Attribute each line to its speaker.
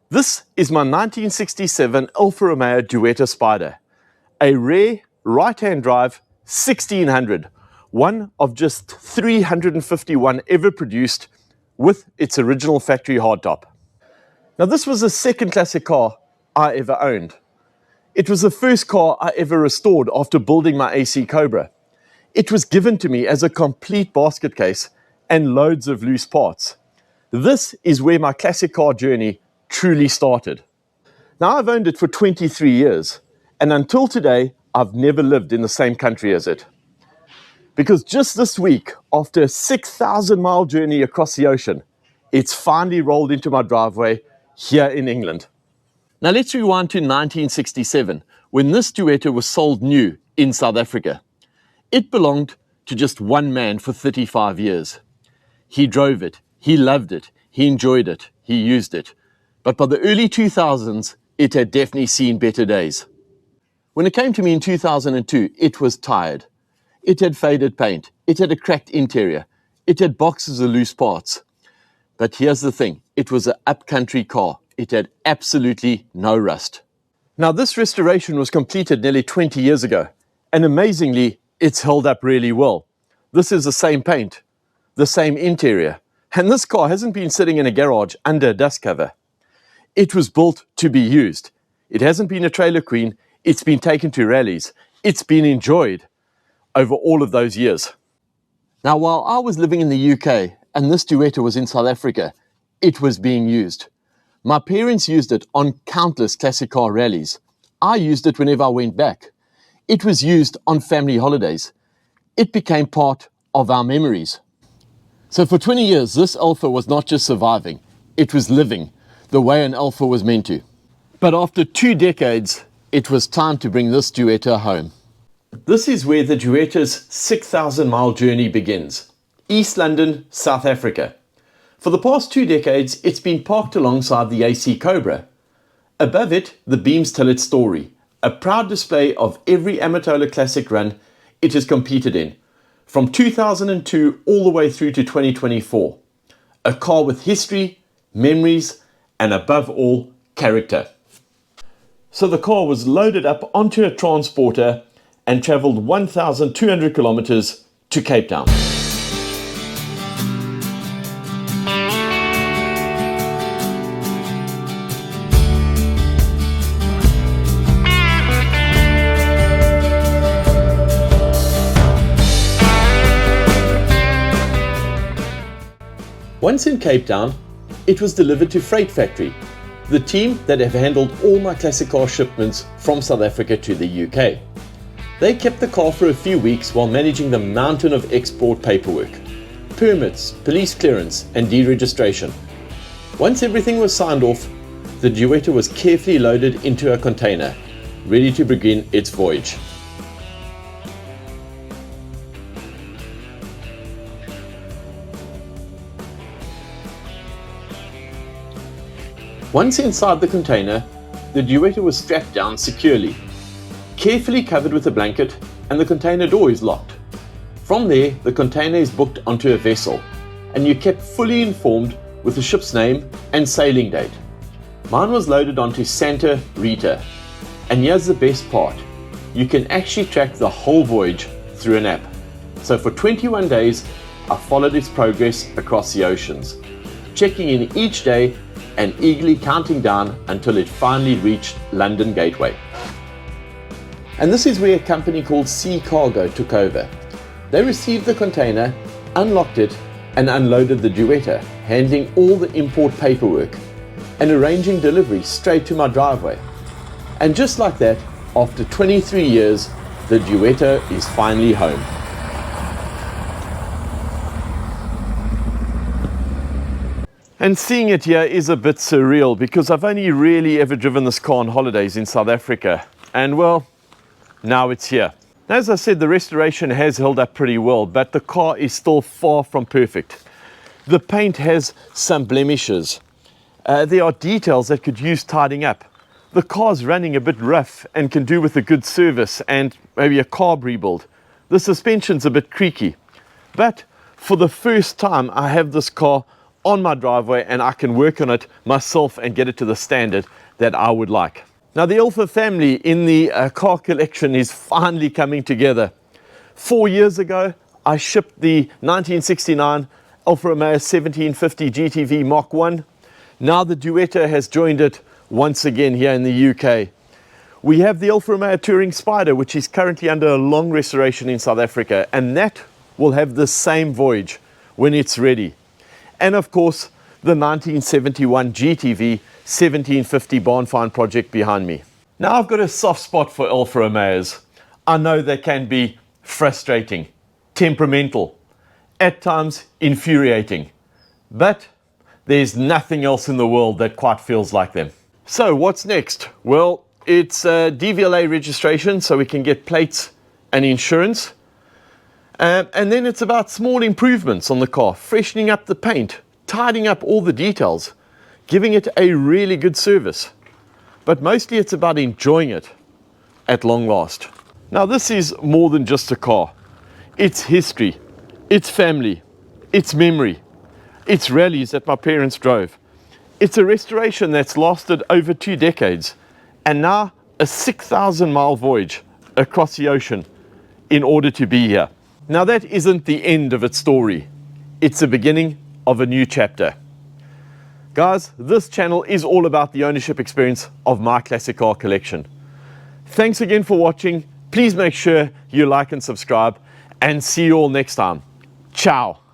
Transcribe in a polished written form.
Speaker 1: This is my 1967 Alfa Romeo Duetto Spider, a rare right-hand drive 1600, one of just 351 ever produced with its original factory hardtop. Now this was the second classic car I ever owned. It was the first car I ever restored after building my AC Cobra. It was given to me as a complete basket case and loads of loose parts. This is where my classic car journey truly started. Now I've owned it for 23 years, and until today, I've never lived in the same country as it. Because just this week, after a 6,000-mile journey across the ocean, it's finally rolled into my driveway here in England. Now let's rewind to 1967, when this Duetto was sold new in South Africa. It belonged to just one man for 35 years. He drove it, he loved it, he enjoyed it, he used it. But by the early 2000s, it had definitely seen better days. When it came to me in 2002, it was tired. It had faded paint, it had a cracked interior, it had boxes of loose parts. But here's the thing, it was an upcountry car. It had absolutely no rust. Now this restoration was completed nearly 20 years ago, and amazingly, it's held up really well. This is the same paint, the same interior, and this car hasn't been sitting in a garage under a dust cover. It was built to be used. It hasn't been a trailer queen, it's been taken to rallies, it's been enjoyed over all of those years. Now while I was living in the UK and this Duetto was in South Africa, it was being used. My parents used it on countless classic car rallies. I used it whenever I went back. It was used on family holidays. It became part of our memories. So for 20 years, this Alfa was not just surviving, it was living the way an Alfa was meant to. But after 2 decades, it was time to bring this Duetto home. This is where the Duetto's 6,000-mile journey begins. East London, South Africa. For the past 2 decades, it's been parked alongside the AC Cobra. Above it, the beams tell its story, a proud display of every Amatola Classic run it has competed in, from 2002 all the way through to 2024. A car with history, memories, and above all, character. So the car was loaded up onto a transporter and travelled 1,200 kilometers to Cape Town. Once in Cape Town, it was delivered to Freight Factory, the team that have handled all my classic car shipments from South Africa to the UK. They kept the car for a few weeks while managing the mountain of export paperwork, permits, police clearance and deregistration. Once everything was signed off, the Duetto was carefully loaded into a container, ready to begin its voyage. Once inside the container, the Duetto was strapped down securely, carefully covered with a blanket, and the container door is locked. From there, the container is booked onto a vessel, and you're kept fully informed with the ship's name and sailing date. Mine was loaded onto Santa Rita, and here's the best part. You can actually track the whole voyage through an app. So for 21 days, I followed its progress across the oceans, checking in each day and eagerly counting down until it finally reached London Gateway. And this is where a company called Sea Cargo took over. They received the container, unlocked it, and unloaded the Duetto, handling all the import paperwork and arranging delivery straight to my driveway. And just like that, after 23 years, the Duetto is finally home. And seeing it here is a bit surreal because I've only really ever driven this car on holidays in South Africa. And well, now it's here. As I said, the restoration has held up pretty well, but the car is still far from perfect. The paint has some blemishes. There are details that could use tidying up. The car's running a bit rough and can do with a good service and maybe a carb rebuild. The suspension's a bit creaky. But for the first time, I have this car on my driveway and I can work on it myself and get it to the standard that I would like. Now the Alfa family in the car collection is finally coming together. 4 years ago, I shipped the 1969 Alfa Romeo 1750 GTV Mark I. Now the Duetto has joined it once again here in the UK. We have the Alfa Romeo Touring Spider, which is currently under a long restoration in South Africa, and that will have the same Voyage when it's ready. And of course, the 1971 GTV 1750 barn find project behind me. Now I've got a soft spot for Alfa Romeos. I know they can be frustrating, temperamental, at times infuriating, but there's nothing else in the world that quite feels like them. So what's next? Well, it's a DVLA registration so we can get plates and insurance. And then it's about small improvements on the car, freshening up the paint, tidying up all the details, giving it a really good service. But mostly it's about enjoying it at long last. Now this is more than just a car. It's history, it's family, it's memory, it's rallies that my parents drove. It's a restoration that's lasted over 2 decades, and now a 6,000-mile voyage across the ocean in order to be here. Now that isn't the end of its story. It's the beginning of a new chapter. Guys, this channel is all about the ownership experience of my classic car collection. Thanks again for watching. Please make sure you like and subscribe, and see you all next time. Ciao.